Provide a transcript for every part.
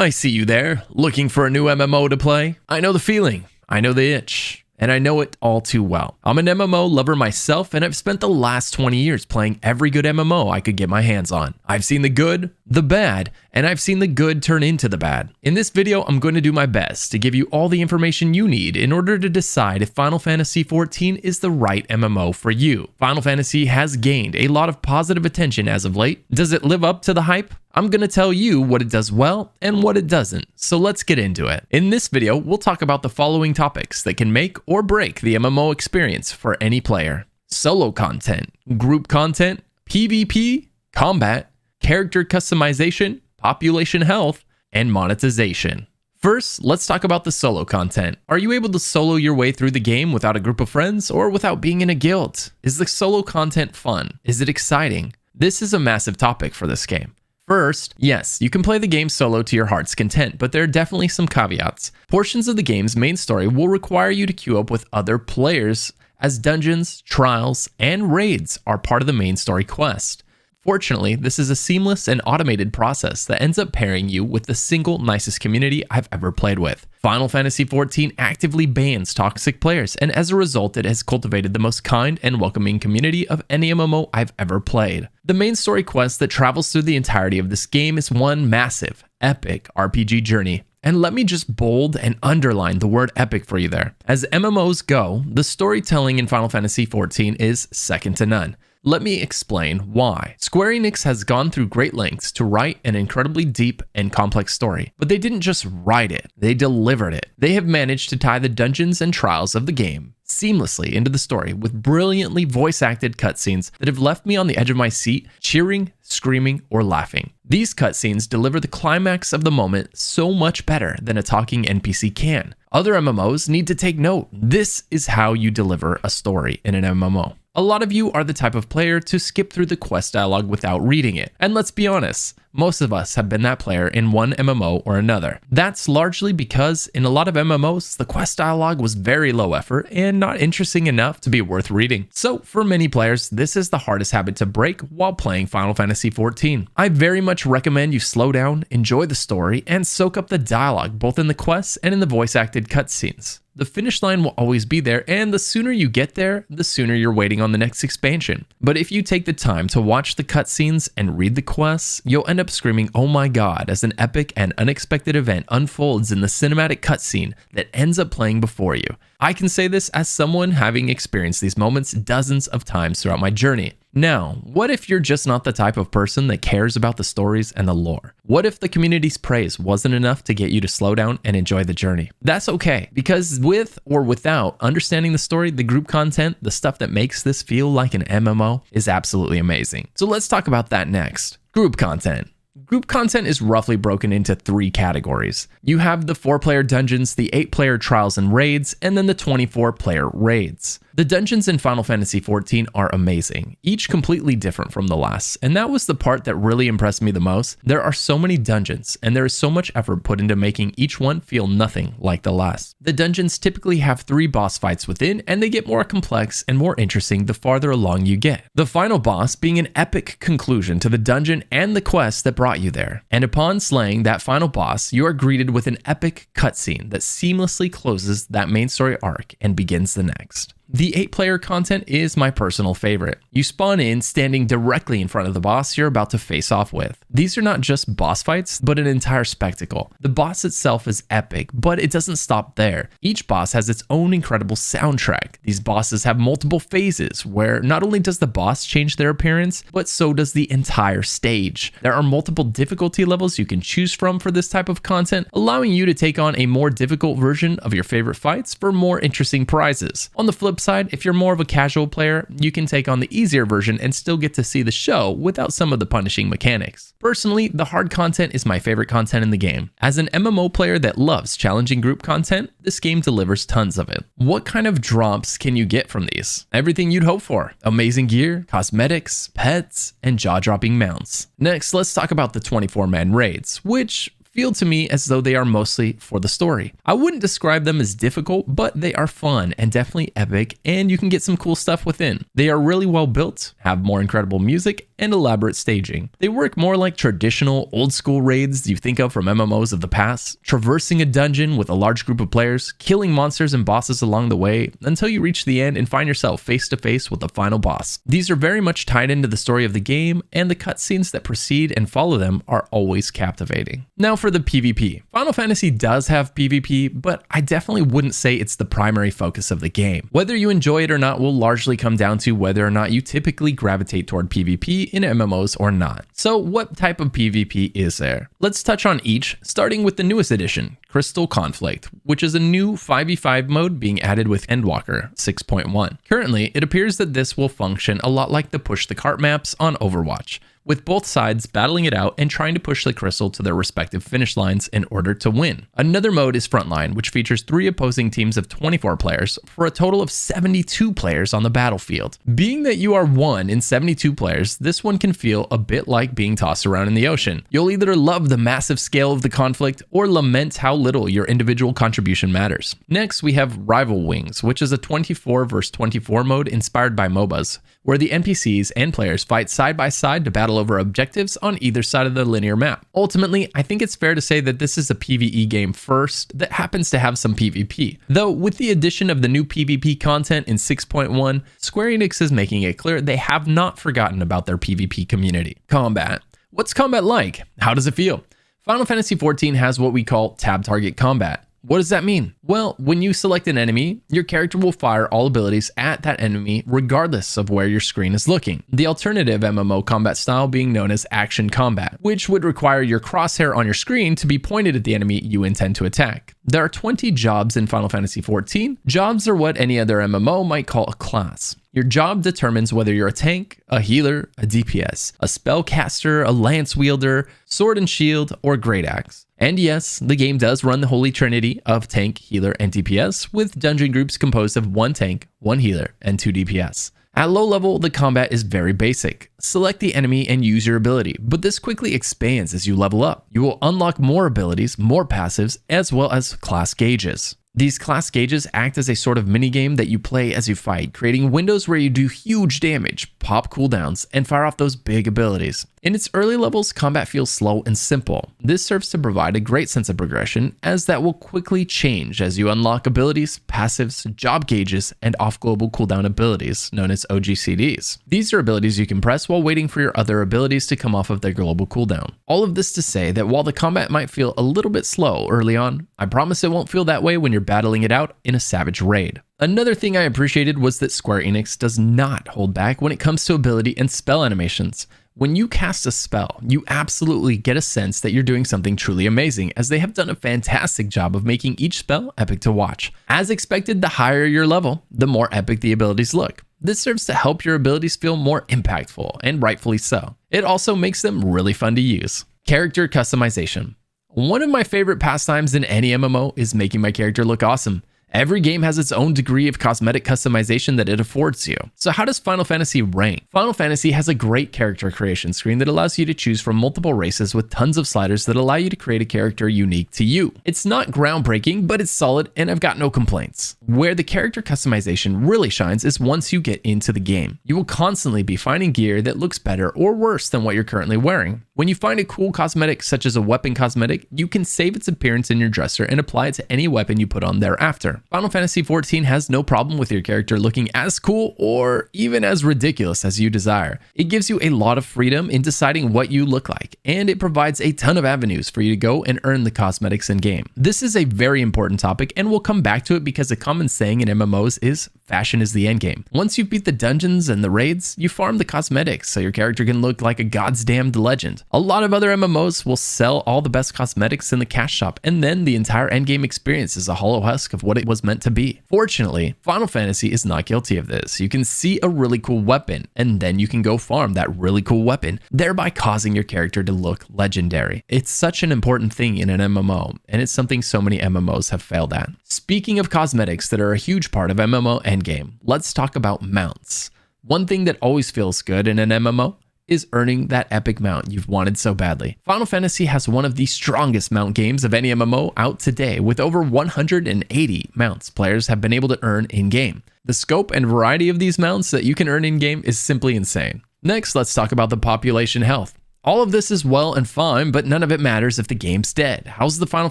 I see you there, looking for a new MMO to play. I know the feeling, I know the itch, and I know it all too well. I'm an MMO lover myself, and I've spent the last 20 years playing every good MMO I could get my hands on. I've seen the good, the bad, and I've seen the good turn into the bad. In this video, I'm going to do my best to give you all the information you need in order to decide if Final Fantasy XIV is the right MMO for you. Final Fantasy has gained a lot of positive attention as of late. Does it live up to the hype? I'm going to tell you what it does well and what it doesn't, so let's get into it. In this video, we'll talk about the following topics that can make or break the MMO experience for any player. Solo content, group content, PvP, combat, character customization, population health, and monetization. First, let's talk about the solo content. Are you able to solo your way through the game without a group of friends or without being in a guild? Is the solo content fun? Is it exciting? This is a massive topic for this game. First, yes, you can play the game solo to your heart's content, but there are definitely some caveats. Portions of the game's main story will require you to queue up with other players, as dungeons, trials, and raids are part of the main story quest. Fortunately, this is a seamless and automated process that ends up pairing you with the single nicest community I've ever played with. Final Fantasy XIV actively bans toxic players, and as a result, it has cultivated the most kind and welcoming community of any MMO I've ever played. The main story quest that travels through the entirety of this game is one massive, epic RPG journey. And let me just bold and underline the word epic for you there. As MMOs go, the storytelling in Final Fantasy XIV is second to none. Let me explain why. Square Enix has gone through great lengths to write an incredibly deep and complex story, but they didn't just write it, they delivered it. They have managed to tie the dungeons and trials of the game seamlessly into the story with brilliantly voice-acted cutscenes that have left me on the edge of my seat, cheering, screaming, or laughing. These cutscenes deliver the climax of the moment so much better than a talking NPC can. Other MMOs need to take note. This is how you deliver a story in an MMO. A lot of you are the type of player to skip through the quest dialogue without reading it. And let's be honest, most of us have been that player in one MMO or another. That's largely because in a lot of MMOs, the quest dialogue was very low effort and not interesting enough to be worth reading. So for many players, this is the hardest habit to break while playing Final Fantasy XIV. I very much recommend you slow down, enjoy the story, and soak up the dialogue both in the quests and in the voice-acted cutscenes. The finish line will always be there, and the sooner you get there, the sooner you're waiting on the next expansion. But if you take the time to watch the cutscenes and read the quests, you'll end up screaming, "Oh my god," as an epic and unexpected event unfolds in the cinematic cutscene that ends up playing before you. I can say this as someone having experienced these moments dozens of times throughout my journey. Now, what if you're just not the type of person that cares about the stories and the lore? What if the community's praise wasn't enough to get you to slow down and enjoy the journey? That's okay, because with or without understanding the story, the group content, the stuff that makes this feel like an MMO, is absolutely amazing. So let's talk about that next. Group content. Group content is roughly broken into 3 categories. You have the 4-player dungeons, the 8-player trials and raids, and then the 24-player raids. The dungeons in Final Fantasy XIV are amazing, each completely different from the last, and that was the part that really impressed me the most. There are so many dungeons, and there is so much effort put into making each one feel nothing like the last. The dungeons typically have 3 boss fights within, and they get more complex and more interesting the farther along you get. The final boss being an epic conclusion to the dungeon and the quest that brought you there. And upon slaying that final boss, you are greeted with an epic cutscene that seamlessly closes that main story arc and begins the next. The 8-player content is my personal favorite. You spawn in standing directly in front of the boss you're about to face off with. These are not just boss fights, but an entire spectacle. The boss itself is epic, but it doesn't stop there. Each boss has its own incredible soundtrack. These bosses have multiple phases where not only does the boss change their appearance, but so does the entire stage. There are multiple difficulty levels you can choose from for this type of content, allowing you to take on a more difficult version of your favorite fights for more interesting prizes. On the flip side, if you're more of a casual player, you can take on the easier version and still get to see the show without some of the punishing mechanics. Personally, the hard content is my favorite content in the game. As an MMO player that loves challenging group content, this game delivers tons of it. What kind of drops can you get from these? Everything you'd hope for. Amazing gear, cosmetics, pets, and jaw-dropping mounts. Next, let's talk about the 24-man raids, which feel to me as though they are mostly for the story. I wouldn't describe them as difficult, but they are fun and definitely epic, and you can get some cool stuff within. They are really well built, have more incredible music, and elaborate staging. They work more like traditional old school raids you think of from MMOs of the past, traversing a dungeon with a large group of players, killing monsters and bosses along the way until you reach the end and find yourself face to face with the final boss. These are very much tied into the story of the game, and the cutscenes that precede and follow them are always captivating. Now for the PvP. Final Fantasy does have PvP, but I definitely wouldn't say it's the primary focus of the game. Whether you enjoy it or not will largely come down to whether or not you typically gravitate toward PvP in MMOs or not. So what type of PvP is there? Let's touch on each, starting with the newest edition, Crystal Conflict, which is a new 5v5 mode being added with Endwalker 6.1. Currently, it appears that this will function a lot like the push the cart maps on Overwatch, with both sides battling it out and trying to push the crystal to their respective finish lines in order to win. Another mode is Frontline, which features 3 opposing teams of 24 players for a total of 72 players on the battlefield. Being that you are 1 in 72 players, this one can feel a bit like being tossed around in the ocean. You'll either love the massive scale of the conflict or lament how little your individual contribution matters. Next, we have Rival Wings, which is a 24 vs 24 mode inspired by MOBAs, where the NPCs and players fight side by side to battle over objectives on either side of the linear map. Ultimately, I think it's fair to say that this is a PvE game first that happens to have some PvP. Though with the addition of the new PvP content in 6.1, Square Enix is making it clear they have not forgotten about their PvP community. Combat. What's combat like? How does it feel? Final Fantasy XIV has what we call tab target combat. What does that mean? Well, when you select an enemy, your character will fire all abilities at that enemy regardless of where your screen is looking. The alternative MMO combat style being known as action combat, which would require your crosshair on your screen to be pointed at the enemy you intend to attack. There are 20 jobs in Final Fantasy XIV. Jobs are what any other MMO might call a class. Your job determines whether you're a tank, a healer, a DPS, a spellcaster, a lance wielder, sword and shield, or great axe. And yes, the game does run the holy trinity of tank, healer, and DPS, with dungeon groups composed of 1 tank, 1 healer, and 2 DPS. At low level, the combat is very basic. Select the enemy and use your ability, but this quickly expands as you level up. You will unlock more abilities, more passives, as well as class gauges. These class gauges act as a sort of minigame that you play as you fight, creating windows where you do huge damage, pop cooldowns, and fire off those big abilities. In its early levels, combat feels slow and simple. This serves to provide a great sense of progression, as that will quickly change as you unlock abilities, passives, job gauges, and off-global cooldown abilities, known as OGCDs. These are abilities you can press while waiting for your other abilities to come off of their global cooldown. All of this to say that while the combat might feel a little bit slow early on, I promise it won't feel that way when you're battling it out in a savage raid. Another thing I appreciated was that Square Enix does not hold back when it comes to ability and spell animations. When you cast a spell, you absolutely get a sense that you're doing something truly amazing, as they have done a fantastic job of making each spell epic to watch. As expected, the higher your level, the more epic the abilities look. This serves to help your abilities feel more impactful, and rightfully so. It also makes them really fun to use. Character customization. One of my favorite pastimes in any MMO is making my character look awesome. Every game has its own degree of cosmetic customization that it affords you. So how does Final Fantasy rank? Final Fantasy has a great character creation screen that allows you to choose from multiple races with tons of sliders that allow you to create a character unique to you. It's not groundbreaking, but it's solid, and I've got no complaints. Where the character customization really shines is once you get into the game. You will constantly be finding gear that looks better or worse than what you're currently wearing. When you find a cool cosmetic, such as a weapon cosmetic, you can save its appearance in your dresser and apply it to any weapon you put on thereafter. Final Fantasy XIV has no problem with your character looking as cool or even as ridiculous as you desire. It gives you a lot of freedom in deciding what you look like, and it provides a ton of avenues for you to go and earn the cosmetics in game. This is a very important topic, and we'll come back to it because a common saying in MMOs is fashion is the end game. Once you beat the dungeons and the raids, you farm the cosmetics so your character can look like a god's damned legend. A lot of other MMOs will sell all the best cosmetics in the cash shop, and then the entire endgame experience is a hollow husk of what it was meant to be. Fortunately, Final Fantasy is not guilty of this. You can see a really cool weapon, and then you can go farm that really cool weapon, thereby causing your character to look legendary. It's such an important thing in an MMO, and it's something so many MMOs have failed at. Speaking of cosmetics that are a huge part of MMO endgame, let's talk about mounts. One thing that always feels good in an MMO, is earning that epic mount you've wanted so badly. Final Fantasy has one of the strongest mount games of any MMO out today, with over 180 mounts players have been able to earn in-game. The scope and variety of these mounts that you can earn in-game is simply insane. Next, let's talk about the population health. All of this is well and fine, but none of it matters if the game's dead. How's the Final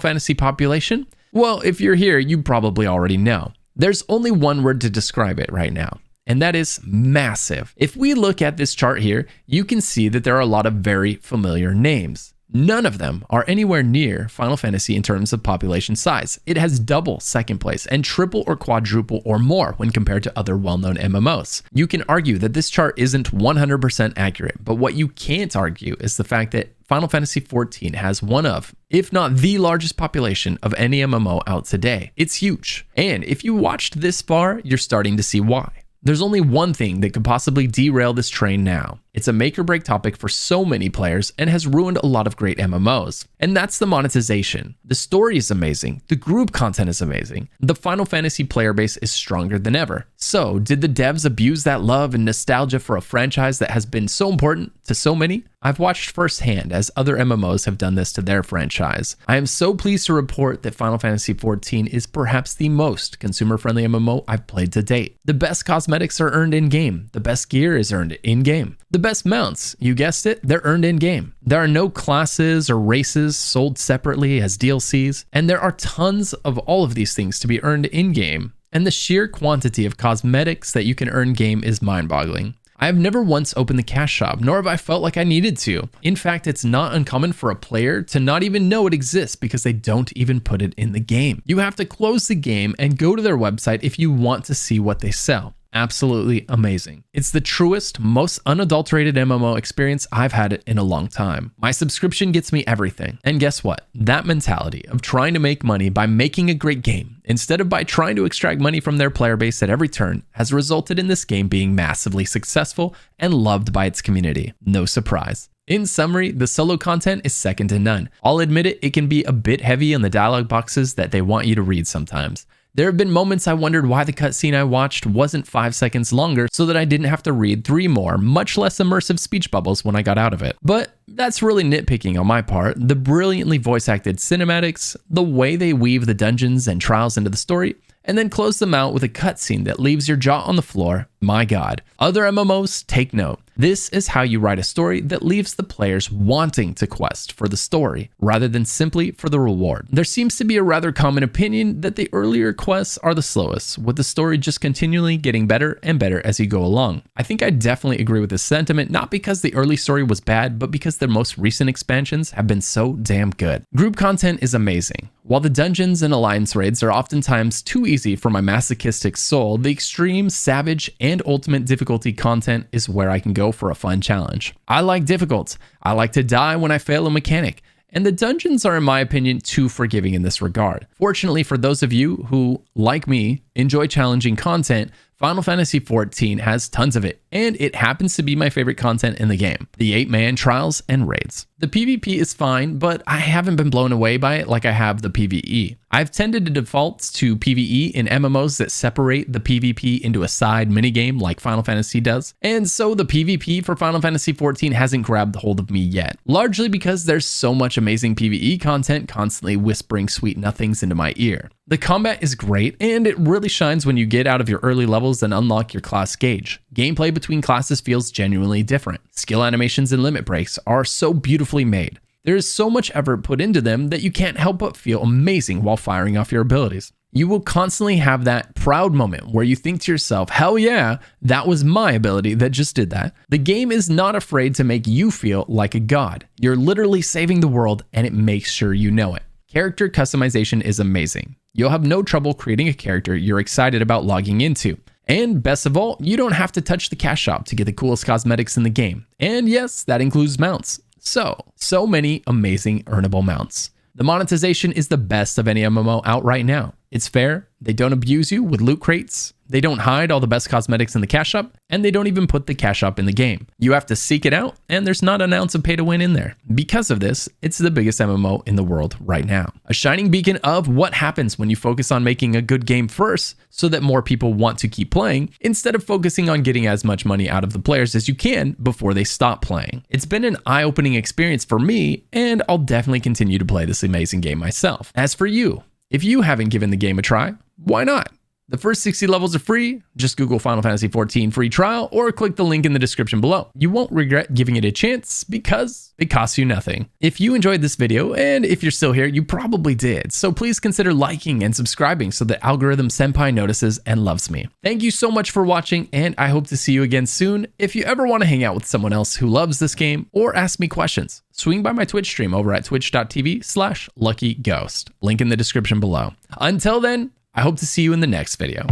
Fantasy population? Well, if you're here, you probably already know. There's only one word to describe it right now, and that is massive. If we look at this chart here, you can see that there are a lot of very familiar names. None of them are anywhere near Final Fantasy in terms of population size. It has double second place and triple or quadruple or more when compared to other well-known MMOs. You can argue that this chart isn't 100% accurate, but what you can't argue is the fact that Final Fantasy XIV has one of, if not the largest population of any MMO out today. It's huge. And if you watched this far, you're starting to see why. There's only one thing that could possibly derail this train now. It's a make or break topic for so many players and has ruined a lot of great MMOs. And that's the monetization. The story is amazing. The group content is amazing. The Final Fantasy player base is stronger than ever. So, did the devs abuse that love and nostalgia for a franchise that has been so important to so many? I've watched firsthand as other MMOs have done this to their franchise. I am so pleased to report that Final Fantasy XIV is perhaps the most consumer-friendly MMO I've played to date. The best cosmetics are earned in-game. The best gear is earned in-game. The best mounts, you guessed it, they're earned in-game. There are no classes or races sold separately as DLCs, and there are tons of all of these things to be earned in-game. And the sheer quantity of cosmetics that you can earn game is mind-boggling. I have never once opened the cash shop, nor have I felt like I needed to. In fact, it's not uncommon for a player to not even know it exists because they don't even put it in the game. You have to close the game and go to their website if you want to see what they sell. Absolutely amazing. It's the truest, most unadulterated MMO experience I've had it in a long time. My subscription gets me everything. And guess what? That mentality of trying to make money by making a great game, instead of by trying to extract money from their player base at every turn, has resulted in this game being massively successful and loved by its community. No surprise. In summary, the solo content is second to none. I'll admit it, it can be a bit heavy on the dialogue boxes that they want you to read sometimes. There have been moments I wondered why the cutscene I watched wasn't 5 seconds longer so that I didn't have to read 3 more, much less immersive speech bubbles when I got out of it. But that's really nitpicking on my part. The brilliantly voice-acted cinematics, the way they weave the dungeons and trials into the story, and then close them out with a cutscene that leaves your jaw on the floor. My God. Other MMOs, take note. This is how you write a story that leaves the players wanting to quest for the story rather than simply for the reward. There seems to be a rather common opinion that the earlier quests are the slowest, with the story just continually getting better and better as you go along. I think I definitely agree with this sentiment, not because the early story was bad, but because their most recent expansions have been so damn good. Group content is amazing. While the dungeons and alliance raids are oftentimes too easy for my masochistic soul, the extreme, savage, and ultimate difficulty content is where I can go for a fun challenge. I like difficult. I like to die when I fail a mechanic. And the dungeons are, in my opinion, too forgiving in this regard. Fortunately for those of you who, like me, enjoy challenging content, Final Fantasy XIV has tons of it, and it happens to be my favorite content in the game, the 8-man trials and raids. The PvP is fine, but I haven't been blown away by it like I have the PvE. I've tended to default to PvE in MMOs that separate the PvP into a side minigame like Final Fantasy does, and so the PvP for Final Fantasy XIV hasn't grabbed hold of me yet, largely because there's so much amazing PvE content constantly whispering sweet nothings into my ear. The combat is great, and it really shines when you get out of your early levels and unlock your class gauge. Gameplay between classes feels genuinely different. Skill animations and limit breaks are so beautifully made. There is so much effort put into them that you can't help but feel amazing while firing off your abilities. You will constantly have that proud moment where you think to yourself, hell yeah, that was my ability that just did that. The game is not afraid to make you feel like a god. You're literally saving the world, and it makes sure you know it. Character customization is amazing. You'll have no trouble creating a character you're excited about logging into. And best of all, you don't have to touch the cash shop to get the coolest cosmetics in the game. And yes, that includes mounts. So many amazing earnable mounts. The monetization is the best of any MMO out right now. It's fair, they don't abuse you with loot crates, they don't hide all the best cosmetics in the cash shop, and they don't even put the cash shop in the game. You have to seek it out, and there's not an ounce of pay to win in there. Because of this, it's the biggest MMO in the world right now. A shining beacon of what happens when you focus on making a good game first so that more people want to keep playing, instead of focusing on getting as much money out of the players as you can before they stop playing. It's been an eye-opening experience for me, and I'll definitely continue to play this amazing game myself. As for you, if you haven't given the game a try, why not? The first 60 levels are free. Just Google Final Fantasy XIV free trial or click the link in the description below. You won't regret giving it a chance because it costs you nothing. If you enjoyed this video, and if you're still here, you probably did, so please consider liking and subscribing so that Algorithm Senpai notices and loves me. Thank you so much for watching, and I hope to see you again soon. If you ever want to hang out with someone else who loves this game or ask me questions, swing by my Twitch stream over at twitch.tv/luckyghost. Link in the description below. Until then, I hope to see you in the next video.